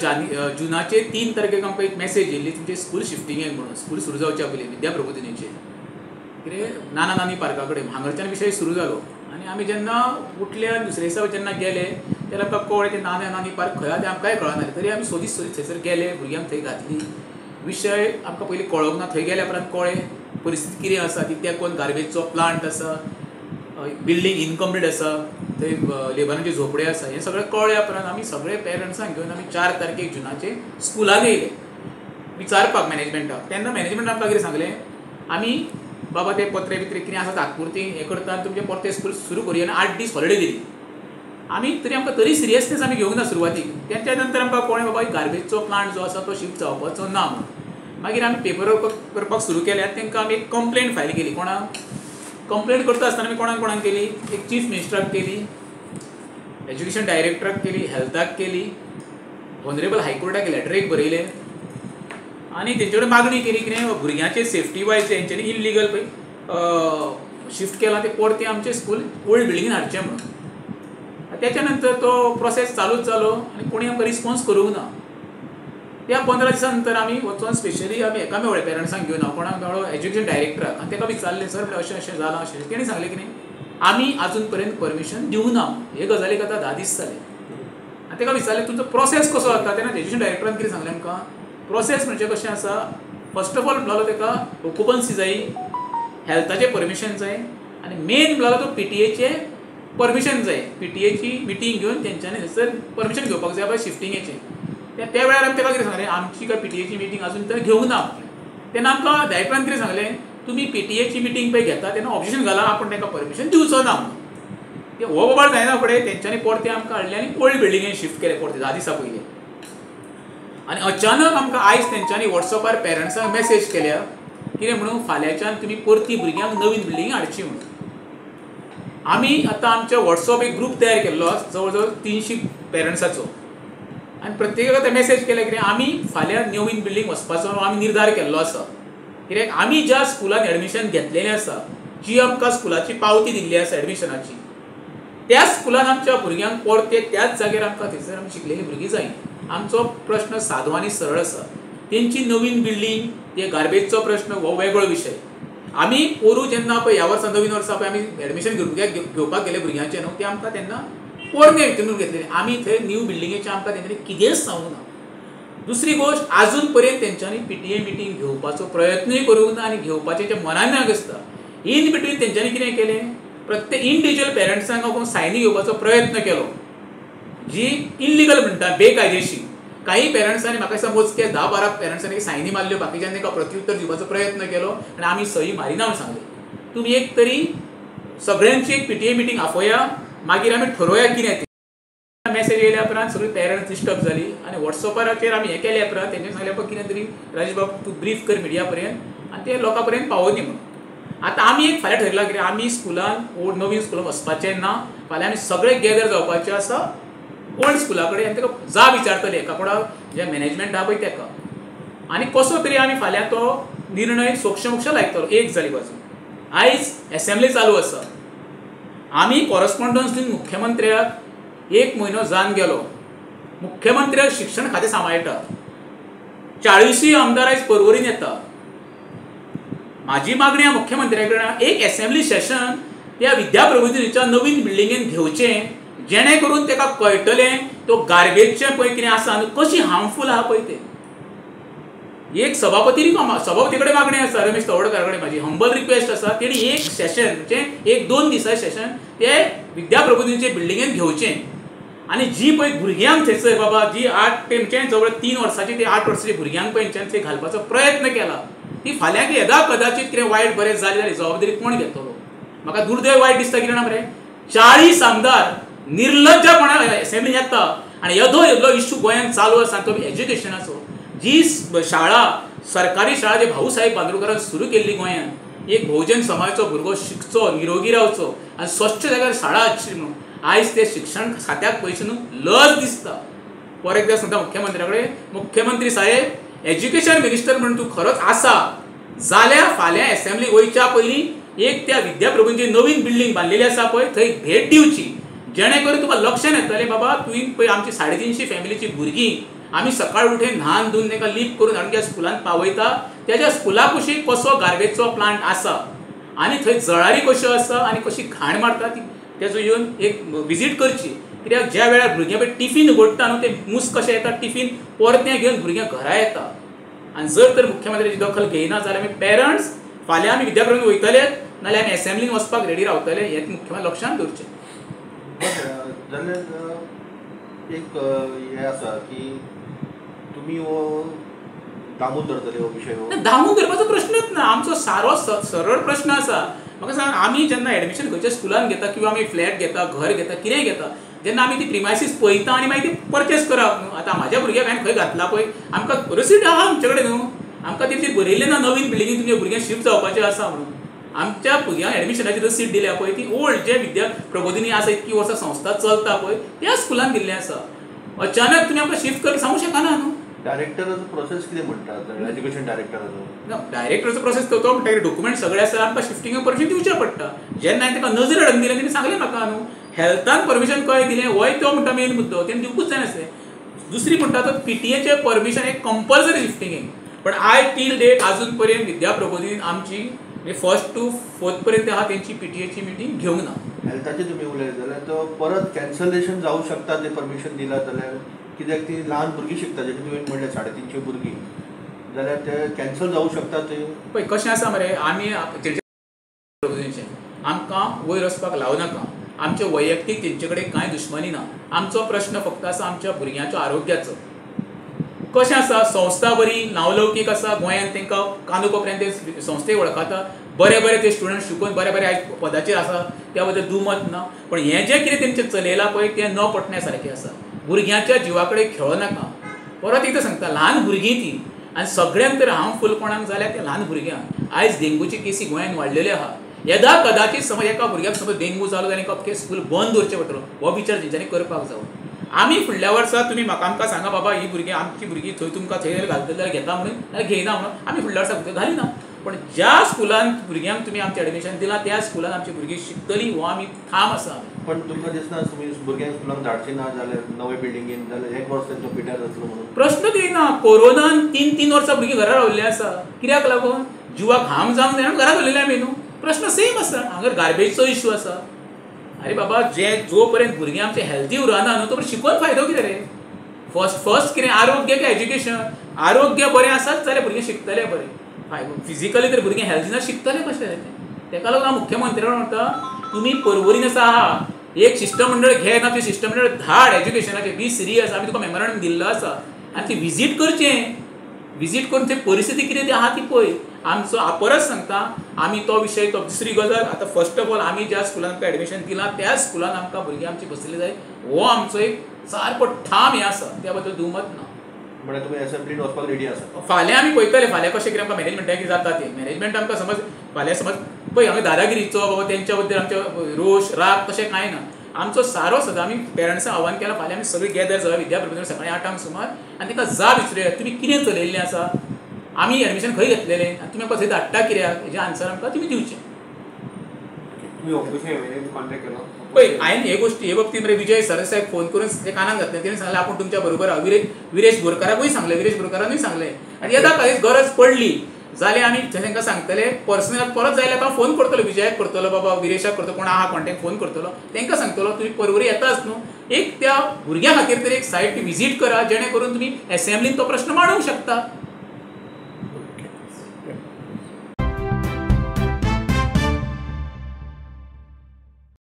जुनाचे 3 तारखेक आमकां एक मेसेज येयल्ली तुमचे स्कूल शिफ्टिंगेक म्हणून स्कूल सुरू जावच्या पयलीं विद्या प्रबोधिनीचेर कितें नाना नानी पार्का कडेन हांगरच्यान विशय सुरू जालो आनी आमी जेन्ना उठले दुसरे दिसा जेन्ना गेले तेन्ना आमकां कळ्ळें ते नाना नानी पार्क खंय आसा तें आमकां कांय कळनासलें तरी आमी सोदीत सोदीत थंयसर गेले भुरग्यांक थंय घातली विशय आमकां पयलीं कळोंक ना थंय गेल्या उपरांत कळ्ळें परिस्थिती कितें आसा ती तेंकोन गार्बेजचो प्लांट आसा बिल्डींग इनकम्प्लीट आसा थंय लेबरांचे झोपडे आसा हें सगळें कळ्ळ्या उपरांत आमी सगळे पेरंट्सांक घेवन आमी 4 तारखेक जुनाचे स्कुलाक येयले विचारपाक मॅनेजमेंटाक तेन्ना मॅनेजमेंटान आमकां कितें सांगलें आमी बाबा ते पत्रे बित्रे कितें आसा तात्पुरती हें करता आनी तुमचें परतें स्कूल सुरू करुया आनी 8 दीस हॉलिडे दिली आमी तरी आमकां तरी सिरियसनेस आमी घेवंक ना सुरवातीक तेच्या नंतर आमकां कळ्ळें बाबा गार्बेजचो प्लांट जो आसा तो शिफ्ट जावपाचो ना म्हणून मागीर आमी पेपर वर्क करपाक सुरू केले आनी तांकां आमी एक कंप्लेंट फायल केली कोणाक कंप्लेंट करता आसतना आमी कोणाक कोणाक केली एक चीफ मिनिस्टराक केली एज्युकेशन डायरेक्टराक केली हेल्थाक केली ऑनरेबल हायकोर्टाक लेटर एक बरयलें आनी तेंचे कडेन मागणी केली कितें भुरग्यांचे सेफ्टी वायज तेंच्यांनी इल्लिगल पळय शिफ्ट केलां तें परतें आमचें स्कूल ओल्ड बिल्डिंगेन हाडचें म्हणून तेच्या नंतर तो प्रोसेस चालूच जालो आनी कोणी आमकां रिस्पॉन्स करूंक ना त्या 15 दिसां नंतर आमी वचून स्पेशली आमी एका मेवळे पेरंट्सांक घेवन कोणाक मेवळो एज्युकेशन डायरेक्टराक आनी ताका विचारलें सर अशें अशें जालां अशें तेणी सांगलें कितें आमी आजून पर्यंत परमिशन दिवंक ना हे गजालीक आतां 10 दीस जाले आनी ताका विचारलें तुमचो प्रोसेस कसो जाता तेन्ना एज्युकेशन डायरेक्टरान कितें सांगलें आमकां प्रोसेस म्हणजे कशें आसा फर्स्ट ऑफ ऑल म्हणलो ताका ऑक्युपन्सी जाय हेल्थाचें परमिशन जाय आनी मेन म्हणलो तो PTA परमिशन जाय PTA मिटींग घेवन तेंच्यांनी थंयसर परमिशन घेवपाक जाय बाय शिफ्टिंगेचें त्या वेळार आमी ताका कितें सांगलें आमची काय PTA मिटींग आजून तर घेवंक ना तेन्ना आमकां डायरेक्टरान कितें सांगलें तुमी PTA मिटींग पळय घेता तेन्ना ऑब्जेक्शन घाला आपूण ताका परमिशन दिवचो ना म्हणून ते हो बोबाळ जायना फुडें तेंच्यांनी परतें आमकां हाडलें आनी ओल्ड बिल्डिंगेन शिफ्ट केलें परतें 10 दिसां पयलीं आनी अचानक आमकां आयज तेंच्यांनी वॉट्सॅपार पेरंट्सांक मेसेज केल्या कितें म्हणून फाल्यांच्यान तुमी परती भुरग्यांक नवीन बिल्डिंग हाडची म्हणून आमी आतां आमच्या वॉट्सॅप एक ग्रूप तयार केल्लो जवळ जवळ 300 पेरंट्साचो आनी प्रत्येकाक ते मेसेज केले कितें आमी फाल्यां नवीन बिल्डींग वचपाचो आमी निर्धार केल्लो आसा कित्याक आमी ज्या स्कुलान एडमिशन घेतलेलें आसा जी आमकां स्कुलाची पावती दिल्ली आसा एडमिशनाची त्या स्कुलान आमच्या भुरग्यांक परते त्याच जाग्यार आमकां थंयसर आमी शिकलेलीं भुरगीं जाय आमचो प्रश्न सादो आनी सरळ आसा तेंची नवीन बिल्डींग ते गार्बेजचो प्रश्न हो वेगळो विशय आमी पोरूं जेन्ना पळय ह्या वर्सा नवीन वर्सा पळय आमी एडमिशन घेवपाक गेले भुरग्यांचें न्हू तें आमकां तेन्ना पोरणे हितून घेतलेलें आमी थंय न्यू बिल्डिंगेचें आमकां तेंच्यांनी कितेंच सांगूंक ना दुसरी गोश्ट आजून पर्यंत तेंच्यांनी PTA मिटींग घेवपाचो प्रयत्नूय करूंक ना आनी घेवपाचें मनान नागसता इन बिटवीन तेंच्यांनी कितें केलें प्रत्येक इंडिविज्युअल पेरंट्सांक हांव सायनी घेवपाचो प्रयत्न केलो जी इल्लिगल म्हणटा बेकायदेशीर काही पेरंट्सांनी म्हाका दिसता मोजके 10-12 पेरंट्सांनी सायनी मारल्यो बाकीच्यांनी ताका प्रत्युत्तर दिवपाचो प्रयत्न केलो आनी आमी सही मारिना म्हूण सांगलें तुमी एक तरी सगळ्यांची एक PTA मिटींग आफोया मागीर आमी ठरोवया कितें तें मेसेज येयल्या उपरांत सगळीं पेरंट्स डिस्टर्ब जाली आनी वॉट्सॅपाचेर आमी हें केल्या उपरांत तेंच्यांनी सांगलें पळय कितें तरी राजेश बाब तूं ब्रीफ कर मिडिया पर्यंत आनी ते लोकां पर्यंत पावोवनी म्हणून आतां आमी एक फाल्यां ठरयलां कितें आमी स्कुलान नवीन स्कुलान वचपाचें ना फाल्यां आमी सगळे गॅदर जावपाचें आसा ओल्ड स्कुला कडेन आनी ताका जाप विचारतले एका कोणाक जे मॅनेजमेंट आहा पळय ताका आनी कसो तरी आमी फाल्यां तो निर्णय सोक्षमोक्ष लायतलो एक जाली बाजू आयज एसेंब्ली चालू आसा आमी कॉरस्पॉन्डन्स दिवन मुख्यमंत्र्याक 1 म्हयनो जावन गेलो मुख्यमंत्र्याक शिक्षण खातें सांबाळटा 40 आमदार आयज परवरीन येता म्हाजी मागणी आहा मुख्यमंत्र्या कडेन एक एसेंब्ली सेशन त्या विद्या प्रबोधिनीच्या नवीन बिल्डिंगेन घेवचें जेणे करून ताका कळटलें तो गार्बेजचें पळय कितें आसा आनी कशी हार्मफूल आहा पळय तें एक सभापती कडेन मागणी आसा रमेश तवडकार कडेन म्हाजी हंबल रिक्वेस्ट आसा तेणी एक सेशन म्हणजे 1-2 दिसा सेशन ते विद्या प्रबोधिनीचे बिल्डिंगेन घेवचें आनी जी पळय भुरग्यांक थंयसर बाबा जी 8 ते म्हणजे जवळ 3 वर्सांची ते 8 वर्सांची भुरग्यांक पळय तेंच्यांनी ते घालपाचो प्रयत्न केला ती फाल्यां येदा कदाचित कितें वायट बरें जालें जाल्यार जबाबदारी कोण घेतलो म्हाका दुर्दैव वायट दिसता कितें ना मरे 40 आमदार निर्लज्जपणान एसेंब्लीन येता आनी येदो इश्यू गोंयांत चालू आसा तो एज्युकेशनाचो जी शाळा सरकारी शाळा जे भाऊसाहेब बांदोडकरान सुरू केल्ली गोंयांत एक बहुजन समाजाचो भुरगो शिकचो निरोगी रावचो आनी स्वच्छ जाग्यार शाळा आसची म्हणून आयज ते शिक्षण खात्याक पयशे न्हू लज दिसता फॉर एकदां सांगता मुख्यमंत्र्या कडेन मुख्यमंत्री साहेब एज्युकेशन मिनिस्टर म्हणून तूं खरोच आसा जाल्यार फाल्यां एसेंब्ली वयच्या पयलीं एक त्या विद्या प्रभूंची नवीन बिल्डींग बांदलेली आसा पळय थंय भेट दिवची जेणे करून तुका लक्षांत येतलें बाबा तुवें पळय आमची 350 फॅमिलीची भुरगीं आमी सकाळ उठून न्हान धुवन ताका लिफ्ट करून हाडून त्या स्कुलान पावयता. त्याच्या स्कुला कुशीक कसो गार्बेजचो प्लांट आसा आनी थंय जळारी कश्यो आसा आनी कशी घाण मारता ती तेजो येवन एक विजीट करची. कित्याक ज्या वेळार भुरगे पळय टिफीन उगडटा न्हू ते मूस कशें येता टिफीन परतें घेवन भुरग्यां घरा येता. आनी जर तर मुख्यमंत्र्याची दखल घेयना जाल्यार आमी पेरंट्स फाल्यां आमी विद्याभवनांत वयतलेच नाल्यार आमी असेंब्लीन वचपाक रेडी रावतले. हें मुख्यमंत्री लक्षांत दवरचें. जाल्यार एक हें आसा की तुमी हो दामून धरतले हो विशय. दामून धरपाचो प्रश्नच ना. आमचो सारो सरळ प्रश्न आसा. म्हाका सांग आमी जेन्ना एडमिशन खंयच्या स्कुलान घेता किंवा आमी फ्लॅट घेता घर घेता कितेंय घेता जेन्ना आमी ती प्रिमायसीस पळयता आनी मागीर ती परचेस करप न्हू. आतां म्हाज्या भुरग्याक हांवें खंय घातला पळय आमकां रसीद आहा आमचे कडेन न्हू. आमकां तितली बरयल्लें ना नवीन बिल्डिंगेन तुमच्या भुरग्यांक शिफ्ट जावपाचें आसा म्हणून. आमच्या भुरग्यांक एडमिशनाची रसीद दिल्या पळय ती ओल्ड जे विद्या प्रबोधिनी आसा इतकी वर्सां संस्था चलता पळय त्या स्कुलान दिल्लें आसा. अचानक तुमी आमकां शिफ्ट करपाक सांगूं शकना न्हू. डायरेक्टराचो प्रोसेस कितें म्हणटा एज्युकेशन डायरेक्टराचो. डायरेक्टराचो प्रोसेस तो म्हणटा डॉक्युमेंट सगळे आसा आमकां शिफ्टिंगाक परमिशन दिवचें पडटा. जेन्ना हांवें ताका नजर हाडून दिलें तेणी सांगलें म्हाका न्हू हेल्थान परमिशन खंय दिलें होय तो म्हणटा मेन मुद्दो तेणी दिवपूच जाय नासलें. दुसरी म्हणटा तो PTA परमिशन एक कंपल्सरी शिफ्टिंगेक. पण आय टील डेट अजून पर्यंत विद्या प्रबोधिनीन आमची 1st to 4th पर्यंत आहा तेंची PTA मिटींग घेवंक ना. हेल्थाचे तुमी उलयत जाल्यार तो परत कॅन्सलेशन जावं शकता ते परमिशन दिला जाल्यार कित्याक ती ल्हान भुरगीं शिकता जेणे तुवें म्हणलें 350 भुरगीं जाल्यार ते कॅन्सल जावं शकता ते. पळय कशें आसा मरे आमी आमकां वयर वचपाक लावनाका. आमचे वैयक्तीक तेंचे कडेन कांय दुश्मनी ना. आमचो प्रश्न फक्त आसा आमच्या भुरग्यांच्या आरोग्याचो. कशें आसा संस्था बरी नावलौकीक आसा गोंयांत तांकां कानूकोपऱ्यांत ते संस्थेक वळखता. बरे बरे ते स्टुडंट शिकून बरे बरे आयज पदाचेर आसा त्या बद्दल दुमत ना. पण हें जें कितें तेंचें चलयलां पळय तें न पटण्या सारकें आसा. भुरग्यांच्या जिवा कडेन खेळो नाका. परत एकदां सांगता ल्हान भुरगीं ती आनी सगळ्यांत तर हार्मफूल कोणाक जाल्यार त्या ल्हान भुरग्यांक. आयज डेंगूची केसी गोंयांत वाडलेल्यो आहा. येदा कदाचित समज एका भुरग्याक समज डेंगू जालो जाल्यार अख्खें स्कूल बंद दवरचें पडटलो हो विचार तेंच्यांनी करपाक जावो. आमी फुडल्या वर्सा तुमी म्हाका आमकां सांगा बाबा ही भुरगीं आमची भुरगीं थंय तुमकां थंय घालतले जाल्यार घेता म्हणून नाल्यार घेयना म्हणून आमी फुडल्या वर्सा भुरगीं घालिना. पण ज्या स्कुलान भुरग्यांक तुमी आमचें एडमिशन दिलां त्या स्कुलान आमची भुरगीं शिकतलीं हो आमी ठाम आसा. पण तुमकां दिसना तुमी भुरग्यांक स्कुलाक धाडचें ना जाल्यार नवे बिल्डिंगेन जाल्यार 1 वर्स तेंचो पिड्यार जातलो म्हणून. प्रश्न येयना. कोरोनान 3 वर्सां भुरगीं घरा रावल्लीं आसा. कित्याक लागून जिवाक घाम जावंक जायना घरा दवरलेले आमी न्हू. प्रश्न सेम आसा. हांगा गार्बेजचो इश्यू आसा. अरे बाबा जो पर्यंत भुरगीं आमचे हेल्थी उरना न्हू तो पर्यंत शिकून फायदो कितें रे. फर्स्ट कितें आरोग्य काय एज्युकेशन. आरोग्य बरें आसात जाल्यार भुरगीं शिकतले बरें. फिजिकली तर भुरगीं हेल्थी ना शिकतले कशें. ताका लागून हांव मुख्यमंत्र्याक म्हणटा तुमी परवरीन आसा आहा एक शिष्टमंडळ घे ना ते शिष्टमंडळ धाड एज्युकेशनाचेर बी सिरियस. आमी तुका मेमोरंडम दिल्लो आसा आनी ती विजीट करचें. विजीट करून थंय परिस्थिती कितें ती आहा ती पळय. आमचो परत सांगता आमी तो विशय तो दुसरी गजाल आतां फर्स्ट ऑफ ऑल आमी ज्या स्कुलान एडमिशन दिलां त्या स्कुलान आमकां भुरगीं आमची बसली जाय हो आमचो एक सारको ठाम हें आसा. त्या बद्दल दुमत ना. म्हळ्यार तुमी असेंब्लीन वचपाक रेडी आसा. फाल्यां आमी पळयतले फाल्यां कशें कितें आमकां मॅनेजमेंटाक कितें जाता तें. मॅनेजमेंट आमकां समज फाल्यां समज पळय हांवें दादागिरीचो बाबा तेंच्या बद्दल आमचे रोश राग तशें कांय ना. आमचो सारो सदां आमी पेरंट्सांक आव्हान केलां फाल्यां आमी सगळीं गॅदर जावया विद्या प्रबोधिनी सकाळीं 8 सुमार आनी ताका जाप विचारया तुमी कितें चलयल्लें आसा. आमी एडमिशन खंय घेतलेलें आनी तुमी आमकां थंय धाडटा कित्याक हेजें आन्सर आमकां तुमी दिवचें. पळय हांवें हे बाबतींत मरे विजय सरसाक फोन करून ते कानाक घातलें. तेणी सांगलें आपूण तुमच्या बरोबर विरेश बोरकाराकूय सांगलें विरेश बोरकारानूय सांगलें. आनी येदा खंयच गरज पडली जाल्यार आमी थंय तांकां सांगतले पर्सनल परत जाय जाल्यार हांव फोन करतलो विजयाक करतलो बाबा विरेशाक करतलो कोण आहा कॉन्टेक्ट फोन करतलो तांकां सांगतलो तुमी परवरी येताच न्हू एक त्या भुरग्या खातीर तरी एक सायट विजीट करा जेणे करून तुमी असेंब्लीन तो प्रश्न मांडूंक शकता.